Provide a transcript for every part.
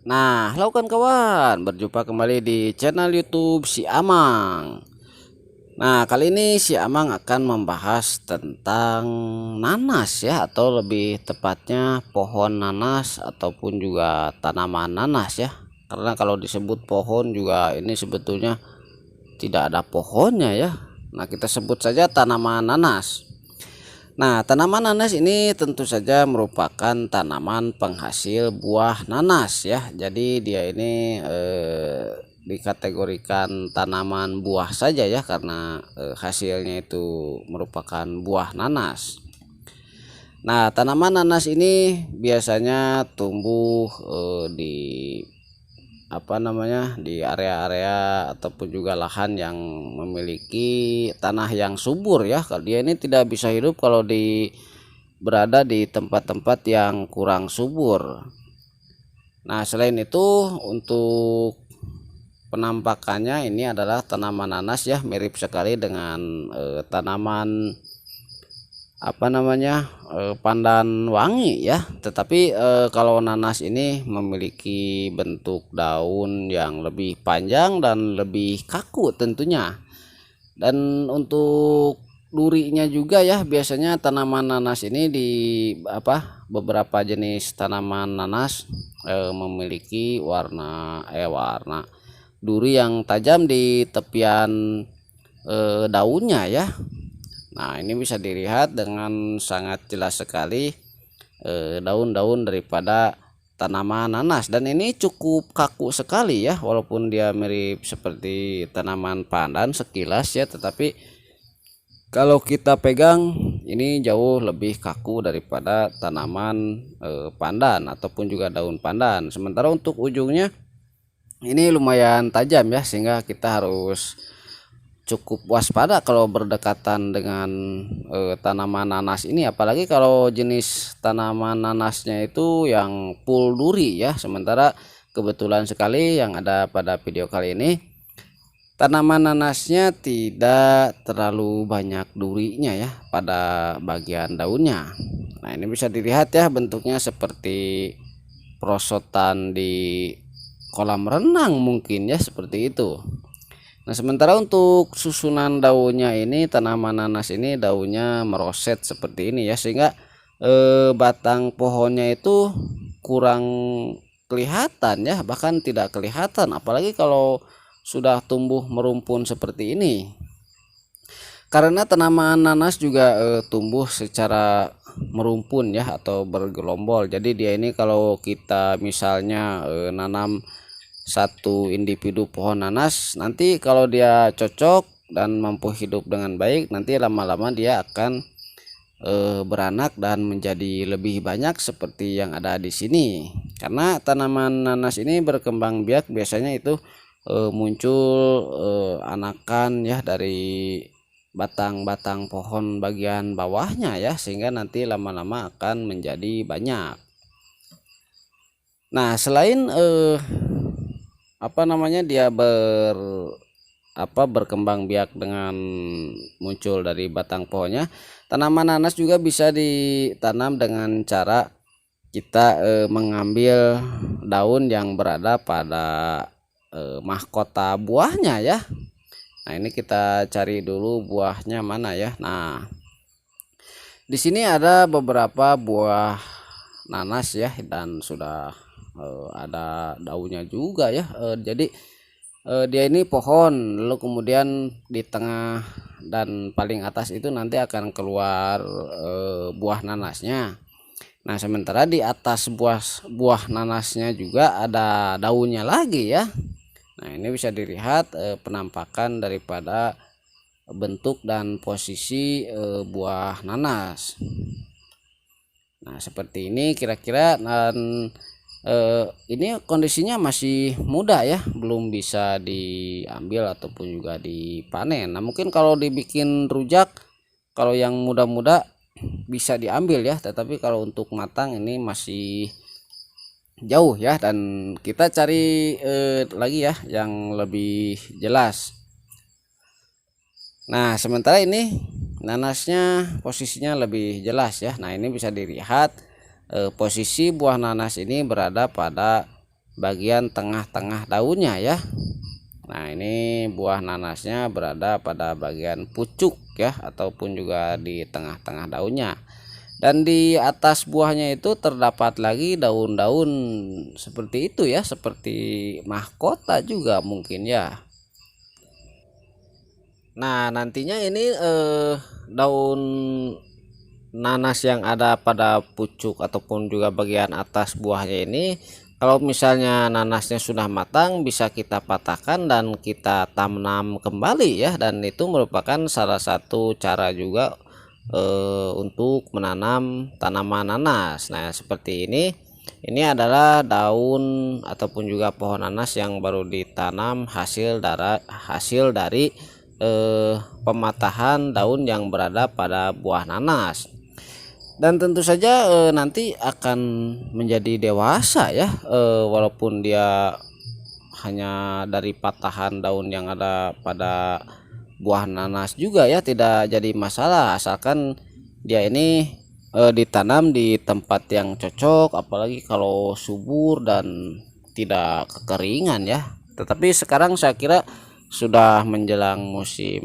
Nah, halo kawan-kawan, berjumpa kembali di channel YouTube Si Amang. Nah, kali ini Si Amang akan membahas tentang nanas ya, atau lebih tepatnya pohon nanas ataupun juga tanaman nanas ya. Karena kalau disebut pohon juga ini sebetulnya tidak ada pohonnya ya. Nah, kita sebut saja tanaman nanas. Nah, tanaman nanas ini tentu saja merupakan tanaman penghasil buah nanas ya. Jadi dia ini dikategorikan tanaman buah saja ya, karena hasilnya itu merupakan buah nanas. Nah, tanaman nanas ini biasanya tumbuh di di area-area ataupun juga lahan yang memiliki tanah yang subur ya. Kalau dia ini tidak bisa hidup kalau berada di tempat-tempat yang kurang subur. Nah, selain itu untuk penampakannya ini adalah tanaman nanas ya, mirip sekali dengan tanaman pandan wangi ya. Tetapi kalau nanas ini memiliki bentuk daun yang lebih panjang dan lebih kaku tentunya. Dan untuk durinya juga ya, biasanya tanaman nanas ini beberapa jenis tanaman nanas memiliki warna duri yang tajam di tepian daunnya ya. Nah, ini bisa dilihat dengan sangat jelas sekali daun-daun daripada tanaman nanas, dan ini cukup kaku sekali ya, walaupun dia mirip seperti tanaman pandan sekilas ya, tetapi kalau kita pegang ini jauh lebih kaku daripada tanaman pandan ataupun juga daun pandan. Sementara untuk ujungnya ini lumayan tajam ya, sehingga kita harus cukup waspada kalau berdekatan dengan tanaman nanas ini, apalagi kalau jenis tanaman nanasnya itu yang full duri ya. Sementara kebetulan sekali yang ada pada video kali ini, tanaman nanasnya tidak terlalu banyak durinya ya pada bagian daunnya. Nah, ini bisa dilihat ya, bentuknya seperti perosotan di kolam renang mungkin ya, seperti itu. Nah, sementara untuk susunan daunnya ini, tanaman nanas ini daunnya meroset seperti ini ya, sehingga batang pohonnya itu kurang kelihatan ya, bahkan tidak kelihatan, apalagi kalau sudah tumbuh merumpun seperti ini. Karena tanaman nanas juga tumbuh secara merumpun ya, atau bergelombol. Jadi dia ini kalau kita misalnya nanam satu individu pohon nanas, nanti kalau dia cocok dan mampu hidup dengan baik, nanti lama-lama dia akan beranak dan menjadi lebih banyak seperti yang ada di sini. Karena tanaman nanas ini berkembang biak biasanya itu muncul anakan ya dari batang-batang pohon bagian bawahnya ya, sehingga nanti lama-lama akan menjadi banyak. Nah, selain dia berkembang biak dengan muncul dari batang pohonnya, tanaman nanas juga bisa ditanam dengan cara kita mengambil daun yang berada pada mahkota buahnya ya. Nah, ini kita cari dulu buahnya mana ya. Nah, di sini ada beberapa buah nanas ya, dan sudah ada daunnya juga ya. Jadi dia ini pohon, lalu kemudian di tengah dan paling atas itu nanti akan keluar buah nanasnya. Nah, sementara di atas buah nanasnya juga ada daunnya lagi ya. Nah, ini bisa dilihat penampakan daripada bentuk dan posisi buah nanas. Nah, seperti ini kira-kira, dan ini kondisinya masih muda ya, belum bisa diambil ataupun juga dipanen. Nah, mungkin kalau dibikin rujak, kalau yang muda-muda bisa diambil ya, tetapi kalau untuk matang ini masih jauh ya. Dan kita cari lagi ya yang lebih jelas. Nah, sementara ini nanasnya posisinya lebih jelas ya. Nah, ini bisa dilihat posisi buah nanas ini berada pada bagian tengah-tengah daunnya ya. Nah, ini buah nanasnya berada pada bagian pucuk ya, ataupun juga di tengah-tengah daunnya. Dan di atas buahnya itu terdapat lagi daun-daun seperti itu ya, seperti mahkota juga mungkin ya. Nah, nantinya ini daun nanas yang ada pada pucuk ataupun juga bagian atas buahnya ini, kalau misalnya nanasnya sudah matang, bisa kita patahkan dan kita tanam kembali ya, dan itu merupakan salah satu cara juga untuk menanam tanaman nanas. Nah, seperti ini adalah daun ataupun juga pohon nanas yang baru ditanam hasil dari pematahan daun yang berada pada buah nanas. Dan tentu saja nanti akan menjadi dewasa ya, walaupun dia hanya dari patahan daun yang ada pada buah nanas juga ya, tidak jadi masalah asalkan dia ini ditanam di tempat yang cocok, apalagi kalau subur dan tidak kekeringan ya. Tetapi sekarang saya kira sudah menjelang musim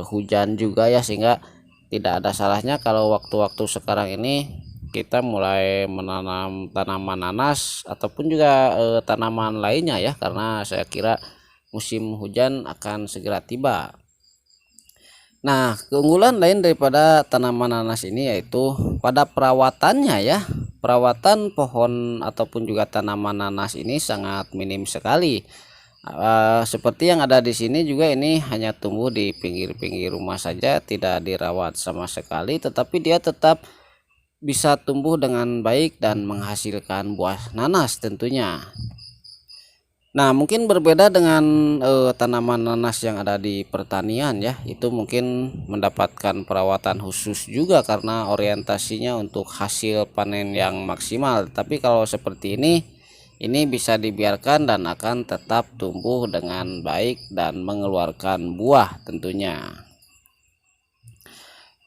hujan juga ya, sehingga tidak ada salahnya kalau waktu-waktu sekarang ini kita mulai menanam tanaman nanas ataupun juga tanaman lainnya ya, karena saya kira musim hujan akan segera tiba. Nah, keunggulan lain daripada tanaman nanas ini yaitu pada perawatannya ya. Perawatan pohon ataupun juga tanaman nanas ini sangat minim sekali. Seperti yang ada di sini juga, ini hanya tumbuh di pinggir-pinggir rumah saja, tidak dirawat sama sekali, tetapi dia tetap bisa tumbuh dengan baik dan menghasilkan buah nanas tentunya. Nah, mungkin berbeda dengan tanaman nanas yang ada di pertanian ya, itu mungkin mendapatkan perawatan khusus juga karena orientasinya untuk hasil panen yang maksimal. Tapi kalau seperti ini bisa dibiarkan dan akan tetap tumbuh dengan baik dan mengeluarkan buah tentunya.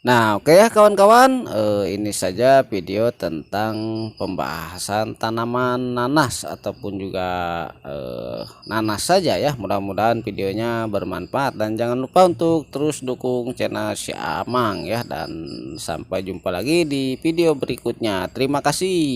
Nah, oke ya kawan-kawan, ini saja video tentang pembahasan tanaman nanas ataupun juga nanas saja ya. Mudah-mudahan videonya bermanfaat, dan jangan lupa untuk terus dukung channel Si Amang ya, dan sampai jumpa lagi di video berikutnya. Terima kasih.